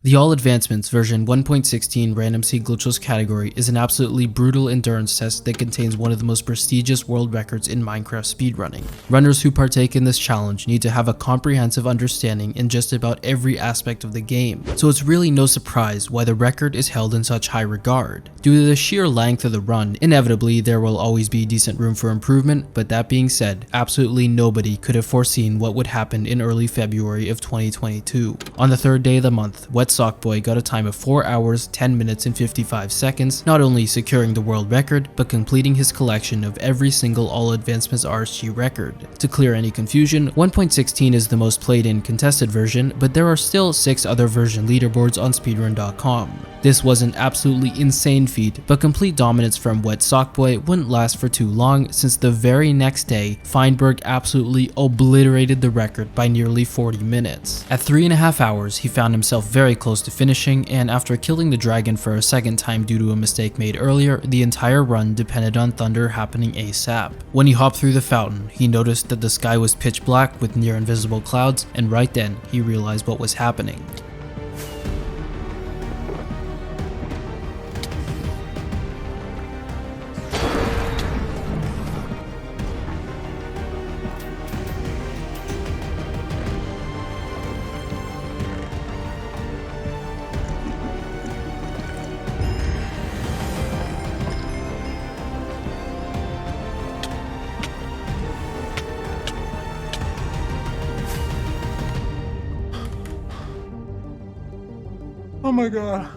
The All Advancements version 1.16 Random Seed Glitchless category is an absolutely brutal endurance test that contains one of the most prestigious world records in Minecraft speedrunning. Runners who partake in this challenge need to have a comprehensive understanding in just about every aspect of the game, so it's really no surprise why the record is held in such high regard. Due to the sheer length of the run, inevitably there will always be decent room for improvement, but that being said, absolutely nobody could have foreseen what would happen in early February of 2022. On the third day of the month, Wet Sock Boy got a time of 4 hours, 10 minutes and 55 seconds, not only securing the world record, but completing his collection of every single All Advancements RSG record. To clear any confusion, 1.16 is the most played in contested version, but there are still 6 other version leaderboards on speedrun.com. This was an absolutely insane feat, but complete dominance from Wet Sock Boy wouldn't last for too long, since the very next day, Feinberg absolutely obliterated the record by nearly 40 minutes. At 3.5 hours, he found himself very close to finishing, and after killing the dragon for a second time due to a mistake made earlier, the entire run depended on thunder happening ASAP. When he hopped through the fountain, he noticed that the sky was pitch black with near invisible clouds, and right then, he realized what was happening. Oh my god.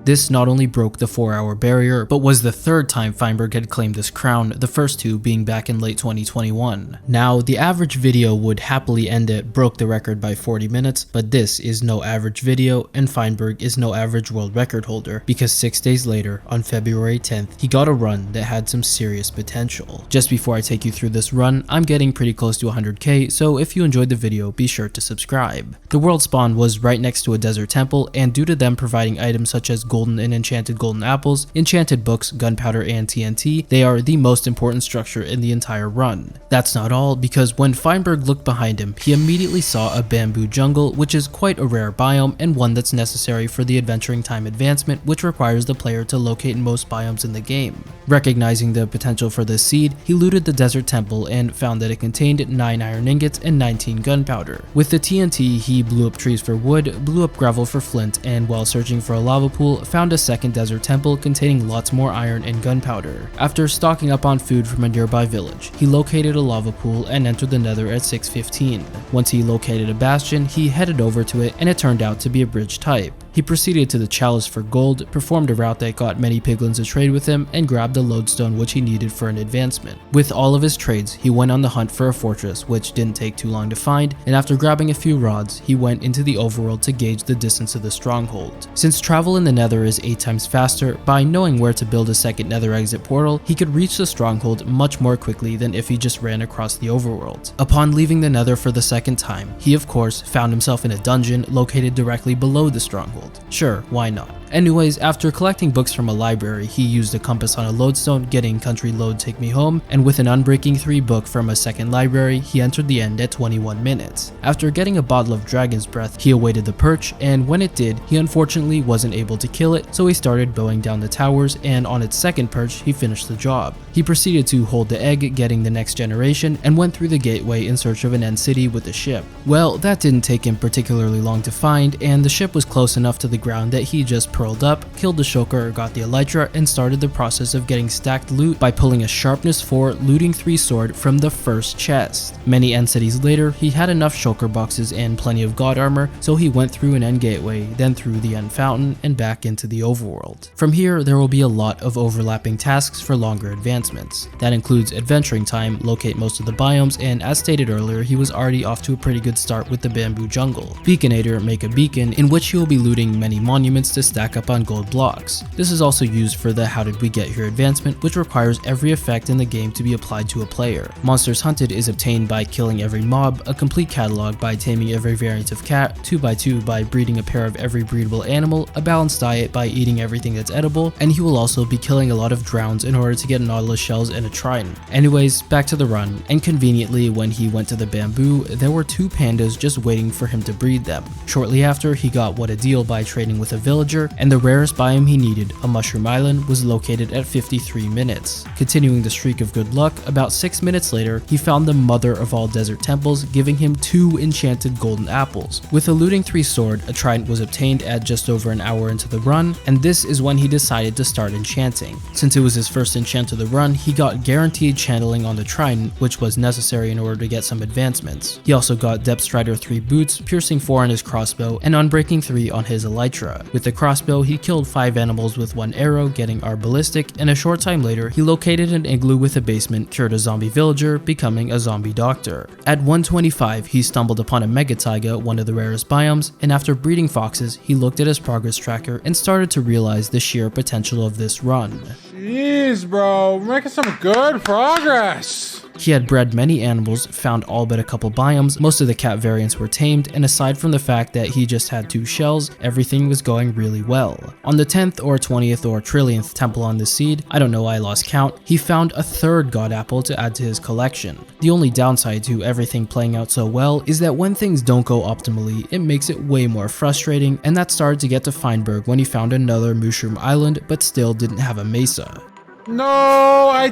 This not only broke the 4-hour barrier, but was the third time Feinberg had claimed this crown, the first two being back in late 2021. Now, the average video would happily end it broke the record by 40 minutes, but this is no average video, and Feinberg is no average world record holder, because 6 days later, on February 10th, he got a run that had some serious potential. Just before I take you through this run, I'm getting pretty close to 100k, so if you enjoyed the video, be sure to subscribe. The world spawn was right next to a desert temple, and due to them providing items such as golden and enchanted golden apples, enchanted books, gunpowder, and TNT, they are the most important structure in the entire run. That's not all, because when Feinberg looked behind him, he immediately saw a bamboo jungle, which is quite a rare biome and one that's necessary for the adventuring time advancement, which requires the player to locate most biomes in the game. Recognizing the potential for this seed, he looted the desert temple and found that it contained 9 iron ingots and 19 gunpowder. With the TNT, he blew up trees for wood, blew up gravel for flint, and while searching for a lava pool, found a second desert temple containing lots more iron and gunpowder. After stocking up on food from a nearby village, he located a lava pool and entered the nether at 6:15. Once he located a bastion, he headed over to it, and it turned out to be a bridge type. He proceeded to the chalice for gold, performed a route that got many piglins to trade with him, and grabbed a lodestone which he needed for an advancement. With all of his trades, he went on the hunt for a fortress, which didn't take too long to find, and after grabbing a few rods, he went into the overworld to gauge the distance of the stronghold. Since travel in the nether is 8 times faster, by knowing where to build a second nether exit portal, he could reach the stronghold much more quickly than if he just ran across the overworld. Upon leaving the nether for the second time, he of course found himself in a dungeon located directly below the stronghold. Sure, why not? Anyways, after collecting books from a library, he used a compass on a lodestone, getting Country Load Take Me Home, and with an Unbreaking 3 book from a second library, he entered the end at 21 minutes. After getting a bottle of Dragon's Breath, he awaited the perch, and when it did, he unfortunately wasn't able to kill it, so he started bowing down the towers, and on its second perch, he finished the job. He proceeded to hold the egg, getting the next generation, and went through the gateway in search of an end city with a ship. Well, that didn't take him particularly long to find, and the ship was close enough to the ground that he just pearled up, killed the shulker, got the elytra, and started the process of getting stacked loot by pulling a sharpness 4 looting 3 sword from the first chest. Many end cities later, he had enough shulker boxes and plenty of god armor, so he went through an end gateway, then through the end fountain, and back into the overworld. From here, there will be a lot of overlapping tasks for longer advancements. That includes adventuring time, locate most of the biomes, and as stated earlier, he was already off to a pretty good start with the bamboo jungle. Beaconator, make a beacon, in which he will be looting many monuments to stack stack up on gold blocks. This is also used for the how did we get here advancement, which requires every effect in the game to be applied to a player. Monsters hunted is obtained by killing every mob, a complete catalog by taming every variant of cat, 2x2 by breeding a pair of every breedable animal, a balanced diet by eating everything that's edible, and he will also be killing a lot of drowns in order to get nautilus shells and a trident. Anyways, back to the run, and conveniently when he went to the bamboo, there were 2 pandas just waiting for him to breed them. Shortly after, he got what a deal by trading with a villager, and the rarest biome he needed, a mushroom island, was located at 53 minutes. Continuing the streak of good luck, about 6 minutes later, he found the mother of all desert temples, giving him 2 enchanted golden apples. With a looting 3 sword, a trident was obtained at just over an hour into the run, and this is when he decided to start enchanting. Since it was his first enchant of the run, he got guaranteed channeling on the trident, which was necessary in order to get some advancements. He also got Depth Strider 3 boots, piercing 4 on his crossbow, and unbreaking 3 on his elytra. With the crossbow, he killed 5 animals with 1 arrow, getting our ballistic, and a short time later, he located an igloo with a basement, cured a zombie villager, becoming a zombie doctor. At 125, he stumbled upon a mega taiga, one of the rarest biomes, and after breeding foxes, he looked at his progress tracker and started to realize the sheer potential of this run. Jeez, bro, we're making some good progress. He had bred many animals, found all but a couple biomes, most of the cat variants were tamed, and aside from the fact that he just had 2 shells, everything was going really well. On the 10th or 20th or trillionth temple on this seed, I don't know, I lost count, he found a 3rd god apple to add to his collection. The only downside to everything playing out so well is that when things don't go optimally, it makes it way more frustrating, and that started to get to Feinberg when he found another mushroom island but still didn't have a mesa. No,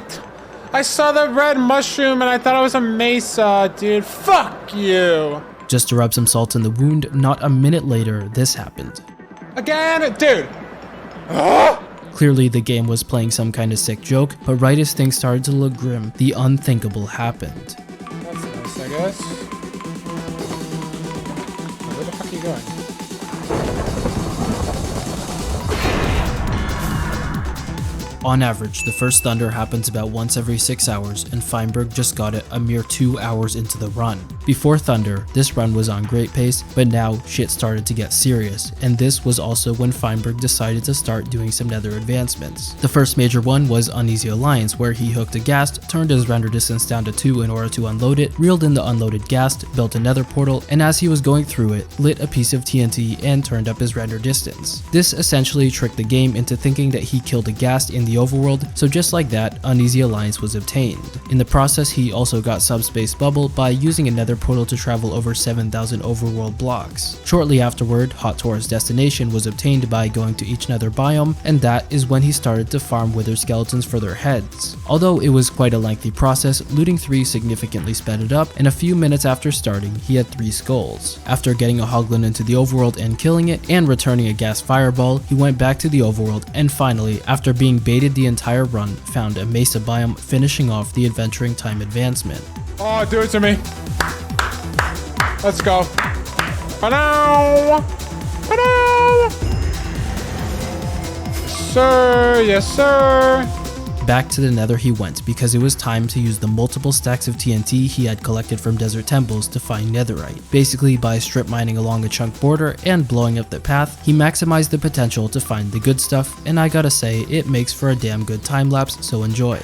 I saw the red mushroom and I thought it was a mesa, dude. Fuck you. Just to rub some salt in the wound, not a minute later, this happened. Again, dude. Ugh. Clearly the game was playing some kind of sick joke, but right as things started to look grim, the unthinkable happened. That's nice, I guess. Where the fuck are you going? On average, the first thunder happens about once every 6 hours, and Feinberg just got it a mere 2 hours into the run. Before thunder, this run was on great pace, but now shit started to get serious, and this was also when Feinberg decided to start doing some nether advancements. The first major one was Uneasy Alliance, where he hooked a ghast, turned his render distance down to 2 in order to unload it, reeled in the unloaded ghast, built a nether portal, and as he was going through it, lit a piece of TNT and turned up his render distance. This essentially tricked the game into thinking that he killed a ghast in the overworld, so just like that, Uneasy Alliance was obtained. In the process, he also got Subspace Bubble by using a nether portal to travel over 7,000 overworld blocks. Shortly afterward, Hot Taurus Destination was obtained by going to each nether biome, and that is when he started to farm wither skeletons for their heads. Although it was quite a lengthy process, looting 3 significantly sped it up, and a few minutes after starting, he had 3 skulls. After getting a hoglin into the overworld and killing it, and returning a gas fireball, he went back to the overworld, and finally, after being baited the entire run, found a mesa biome, finishing off the adventuring time advancement. Oh, do it to me. Let's go. Ba-dow! Ba-dow! Yes, sir. Yes, sir. Back to the nether he went because it was time to use the multiple stacks of TNT he had collected from desert temples to find netherite. Basically, by strip mining along a chunk border and blowing up the path, he maximized the potential to find the good stuff, and I gotta say, it makes for a damn good time lapse, so enjoy.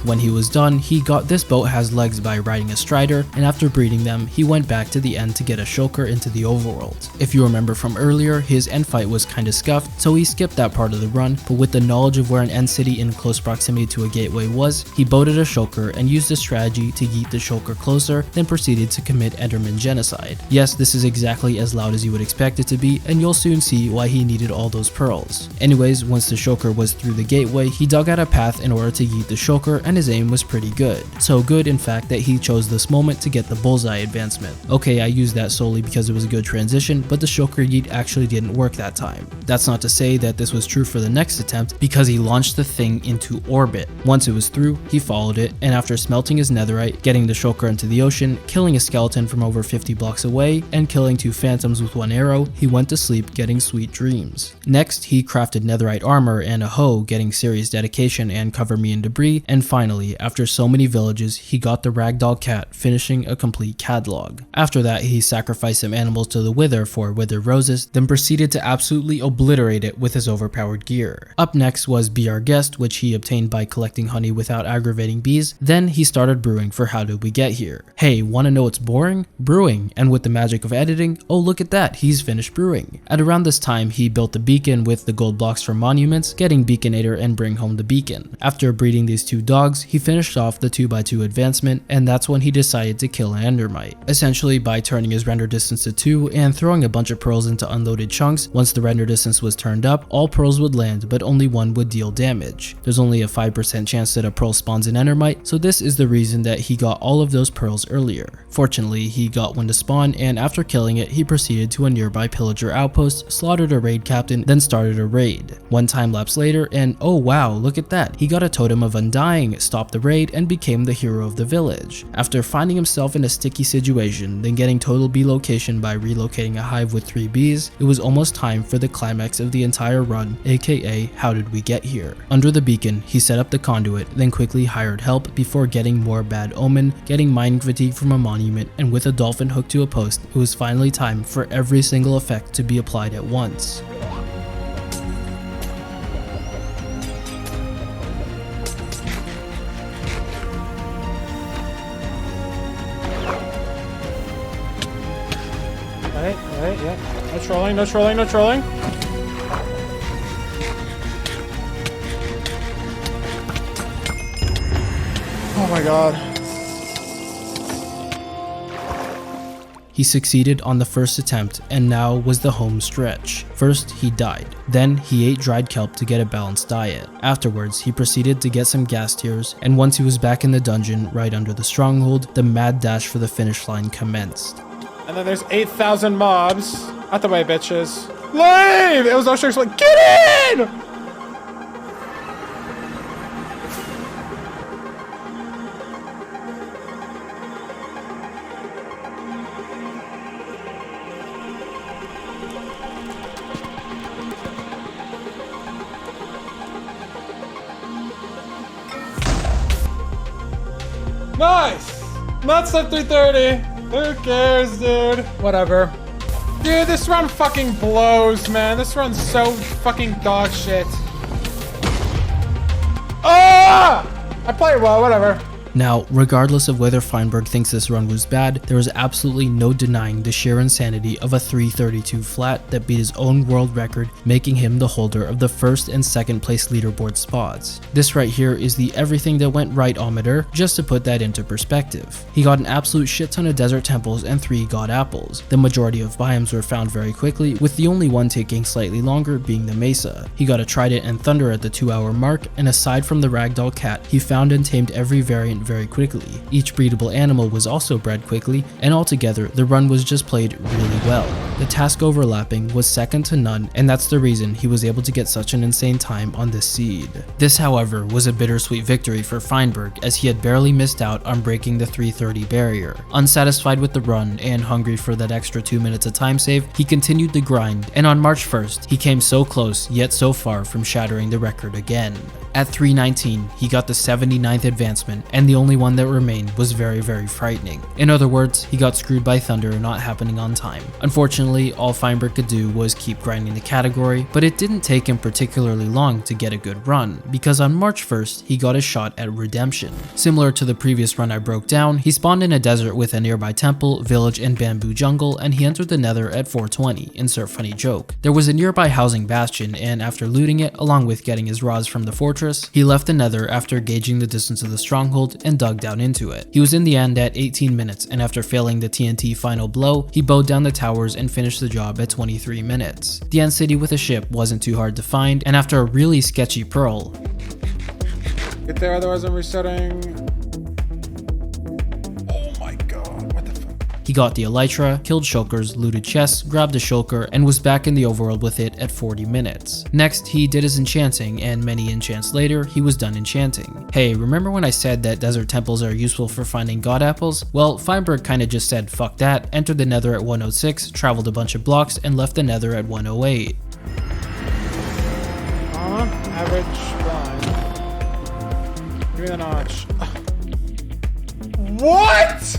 When he was done, he got this boat has legs by riding a strider, and after breeding them, he went back to the end to get a shulker into the overworld. If you remember from earlier, his end fight was kinda scuffed, so he skipped that part of the run, but with the knowledge of where an end city in close proximity to a gateway was, he boated a shulker and used a strategy to yeet the shulker closer, then proceeded to commit Enderman genocide. Yes, this is exactly as loud as you would expect it to be, and you'll soon see why he needed all those pearls. Anyways, once the shulker was through the gateway, he dug out a path in order to yeet the shulker, and his aim was pretty good. So good, in fact, that he chose this moment to get the bullseye advancement. Okay, I used that solely because it was a good transition, but the shulker yeet actually didn't work that time. That's not to say that this was true for the next attempt, because he launched the thing into orbit. Once it was through, he followed it, and after smelting his netherite, getting the shulker into the ocean, killing a skeleton from over 50 blocks away, and killing 2 phantoms with 1 arrow, he went to sleep getting sweet dreams. Next, he crafted netherite armor and a hoe, getting serious dedication and cover me in debris, and finally finally, after so many villages, he got the ragdoll cat, finishing a complete catalog. After that, he sacrificed some animals to the Wither for Wither Roses, then proceeded to absolutely obliterate it with his overpowered gear. Up next was Be Our Guest, which he obtained by collecting honey without aggravating bees. Then he started brewing for How Did We Get Here. Hey, wanna know what's boring? Brewing. And with the magic of editing, oh look at that, he's finished brewing. At around this time, he built the beacon with the gold blocks from monuments, getting Beaconator and Bring Home the Beacon. After breeding these two dogs, he finished off the 2x2 advancement, and that's when he decided to kill an endermite. Essentially by turning his render distance to 2 and throwing a bunch of pearls into unloaded chunks. Once the render distance was turned up, all pearls would land, but only one would deal damage. There's only a 5% chance that a pearl spawns an endermite, so this is the reason that he got all of those pearls earlier. Fortunately, he got one to spawn, and after killing it, he proceeded to a nearby pillager outpost, slaughtered a raid captain, then started a raid. One time lapse later, and oh wow, look at that, he got a totem of undying, stopped the raid, and became the hero of the village. After finding himself in a sticky situation, then getting total bee location by relocating a hive with 3 bees, it was almost time for the climax of the entire run, aka How Did We Get Here. Under the beacon, he set up the conduit, then quickly hired help before getting more bad omen, getting mining fatigue from a monument, and with a dolphin hooked to a post, it was finally time for every single effect to be applied at once. Alright, yeah. No trolling, no trolling, no trolling. Oh my god. He succeeded on the first attempt, and now was the home stretch. First, he died. Then, he ate dried kelp to get a balanced diet. Afterwards, he proceeded to get some ghast tears, and once he was back in the dungeon right under the stronghold, the mad dash for the finish line commenced. And then there's 8,000 mobs. Out the way, bitches. Leave! It was Oshir's like, get in! Nice! Not sub 330. Who cares, dude? Whatever. Dude, this run fucking blows, man. This run's so fucking dog shit. Ah! I play well, whatever. Now, regardless of whether Feinberg thinks this run was bad, there is absolutely no denying the sheer insanity of a 332 flat that beat his own world record, making him the holder of the first and second place leaderboard spots. This right here is the everything that went right-ometer, just to put that into perspective. He got an absolute shit ton of desert temples and 3 god apples. The majority of biomes were found very quickly, with the only one taking slightly longer being the mesa. He got a trident and thunder at the 2-hour mark, and aside from the ragdoll cat, he found and tamed every variant very quickly. Each breedable animal was also bred quickly, and altogether the run was just played really well. The task overlapping was second to none, and that's the reason he was able to get such an insane time on this seed. This, however, was a bittersweet victory for Feinberg, as he had barely missed out on breaking the 330 barrier. Unsatisfied with the run and hungry for that extra 2 minutes of time save, he continued the grind, and on March 1st, he came so close yet so far from shattering the record again. At 319, he got the 79th advancement, and the only one that remained was very frightening. In other words, he got screwed by thunder not happening on time. Unfortunately, all Feinberg could do was keep grinding the category, but it didn't take him particularly long to get a good run, because on March 1st, he got a shot at redemption. Similar to the previous run I broke down, he spawned in a desert with a nearby temple, village, and bamboo jungle, and he entered the nether at 420, insert funny joke. There was a nearby housing bastion, and after looting it, along with getting his rods from the fortress, he left the nether after gauging the distance of the stronghold and dug down into it. He was in the end at 18 minutes, and after failing the TNT final blow, he bowed down the towers and finished the job at 23 minutes. The end city with a ship wasn't too hard to find, and after a really sketchy pearl, Get there, otherwise I'm resetting. Oh my god, what the fuck? he got the elytra, killed shulkers, looted chests, grabbed a shulker, and was back in the overworld with it at 40 minutes. Next, he did his enchanting, and many enchants later, he was done enchanting. Hey, remember when I said that desert temples are useful for finding god apples? Well, Feinberg kinda just said fuck that, entered the nether at 106, traveled a bunch of blocks, and left the nether at 108. Average blind. Give me the notch. What?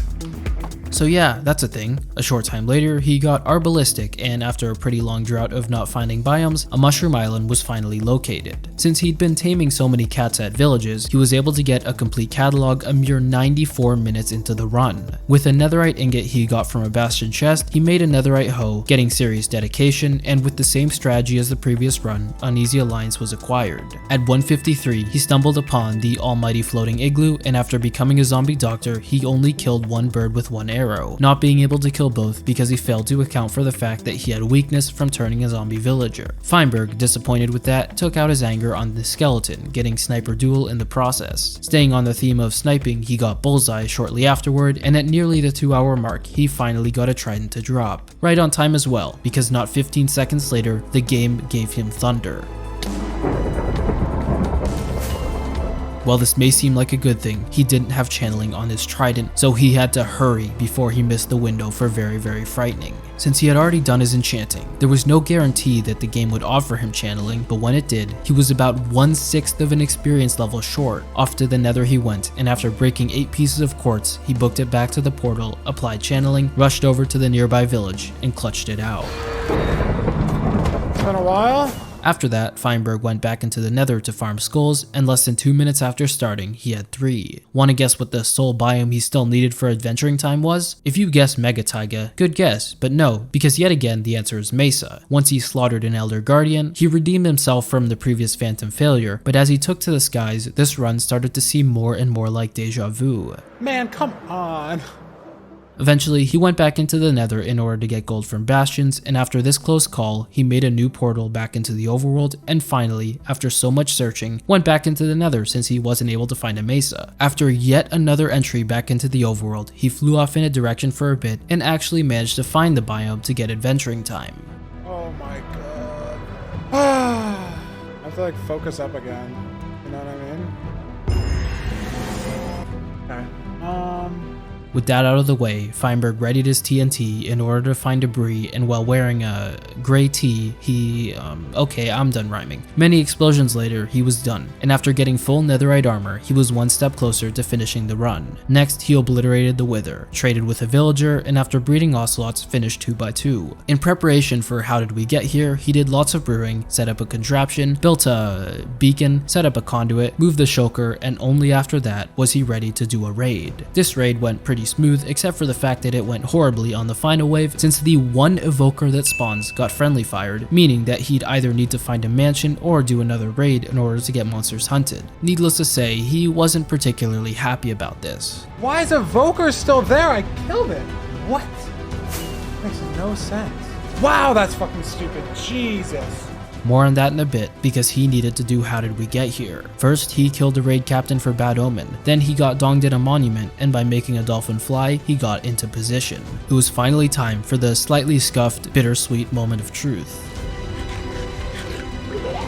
So yeah, that's a thing. A short time later, he got Arbalistic, and after a pretty long drought of not finding biomes, a mushroom island was finally located. Since he'd been taming so many cats at villages, he was able to get a complete catalog a mere 94 minutes into the run. With a netherite ingot he got from a bastion chest, he made a netherite hoe, getting serious dedication, and with the same strategy as the previous run, Uneasy Alliance was acquired. At 153, he stumbled upon the almighty floating igloo, and after becoming a zombie doctor, he only killed one bird with one arrow, not being able to kill both because he failed to account for the fact that he had weakness from turning a zombie villager. Feinberg, disappointed with that, took out his anger on the skeleton, getting sniper duel in the process. Staying on the theme of sniping, he got bullseye shortly afterward, and at nearly the 2-hour mark, he finally got a trident to drop. Right on time as well, because not 15 seconds later, the game gave him thunder. While this may seem like a good thing, he didn't have channeling on his trident, so he had to hurry before he missed the window for very frightening. Since he had already done his enchanting, there was no guarantee that the game would offer him channeling, but when it did, he was about 1/6 of an experience level short. Off to the nether he went, and after breaking 8 pieces of quartz, he booked it back to the portal, applied channeling, rushed over to the nearby village, and clutched it out. It's been a while. After that, Feinberg went back into the nether to farm skulls, and less than 2 minutes after starting, he had 3. Wanna guess what the sole biome he still needed for adventuring time was? If you guessed Mega Taiga, good guess, but no, because yet again the answer is Mesa. Once he slaughtered an Elder Guardian, he redeemed himself from the previous Phantom failure, but as he took to the skies, this run started to seem more and more like deja vu. Man, come on. Eventually, he went back into the nether in order to get gold from bastions, and after this close call, he made a new portal back into the overworld, and finally, after so much searching, went back into the nether since he wasn't able to find a mesa. After yet another entry back into the overworld, he flew off in a direction for a bit and actually managed to find the biome to get adventuring time. Oh my god. I have to like focus up again. You know what I mean? Okay. With that out of the way, Feinberg readied his TNT in order to find debris, and while wearing a gray tee, he, okay, I'm done rhyming. Many explosions later, he was done, and after getting full netherite armor, he was one step closer to finishing the run. Next, he obliterated the Wither, traded with a villager, and after breeding ocelots, finished 2x2. In preparation for how did we get here, he did lots of brewing, set up a contraption, built a beacon, set up a conduit, moved the shulker, and only after that was he ready to do a raid. This raid went pretty smooth, except for the fact that it went horribly on the final wave since the one evoker that spawns got friendly fired, meaning that he'd either need to find a mansion or do another raid in order to get monsters hunted. Needless to say, he wasn't particularly happy about this. Why is Evoker still there? I killed it. What? Makes no sense. Wow, that's fucking stupid. Jesus. More on that in a bit, because he needed to do how did we get here. First, he killed the raid captain for Bad Omen, then he got donged in a monument, and by making a dolphin fly, he got into position. It was finally time for the slightly scuffed, bittersweet moment of truth.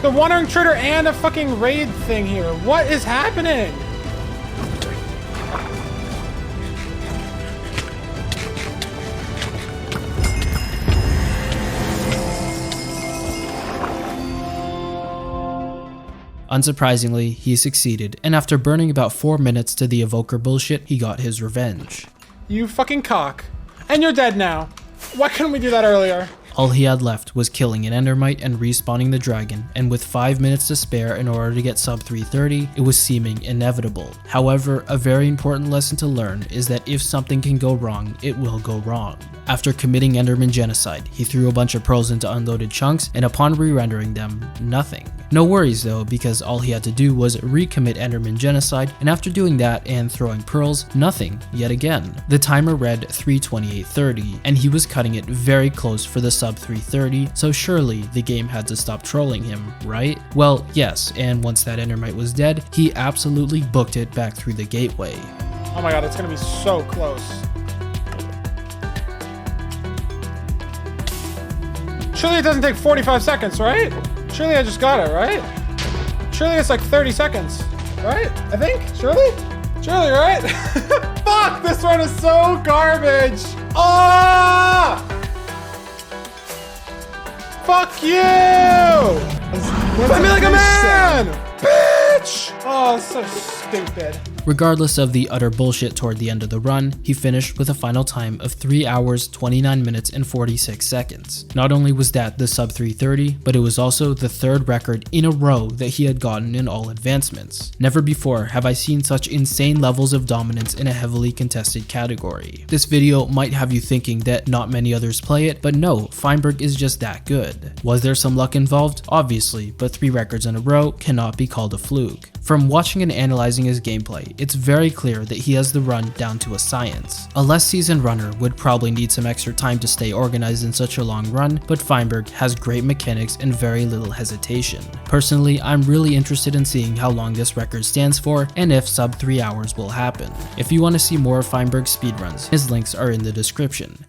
The Wandering Trader and a fucking raid thing here. What is happening? Unsurprisingly, he succeeded, and after burning about 4 minutes to the evoker bullshit, he got his revenge. You fucking cock. And you're dead now. Why couldn't we do that earlier? All he had left was killing an endermite and respawning the dragon, and with 5 minutes to spare in order to get sub 330, it was seeming inevitable. However, a very important lesson to learn is that if something can go wrong, it will go wrong. After committing Enderman genocide, he threw a bunch of pearls into unloaded chunks, and upon re-rendering them, nothing. No worries though, because all he had to do was recommit Enderman genocide, and after doing that and throwing pearls, nothing yet again. The timer read 3:28:30, and he was cutting it very close for the sub 330, so surely the game had to stop trolling him, right? Well, yes, and once that endermite was dead, he absolutely booked it back through the gateway. Oh my god, it's gonna be so close. Surely it doesn't take 45 seconds, right? Surely I just got it, right? Surely it's like 30 seconds, right? I think? Surely? Surely, right? Fuck, this run is so garbage. Ah! Fuck you! Fight me like a man! Bitch! Oh, it's so stupid. Regardless of the utter bullshit toward the end of the run, he finished with a final time of 3 hours, 29 minutes, and 46 seconds. Not only was that the sub 3:30, but it was also the third record in a row that he had gotten in all advancements. Never before have I seen such insane levels of dominance in a heavily contested category. This video might have you thinking that not many others play it, but no, Feinberg is just that good. Was there some luck involved? Obviously, but 3 records in a row cannot be called a fluke. From watching and analyzing his gameplay, it's very clear that he has the run down to a science. A less seasoned runner would probably need some extra time to stay organized in such a long run, but Feinberg has great mechanics and very little hesitation. Personally, I'm really interested in seeing how long this record stands for and if sub 3 hours will happen. If you want to see more of Feinberg's speedruns, his links are in the description.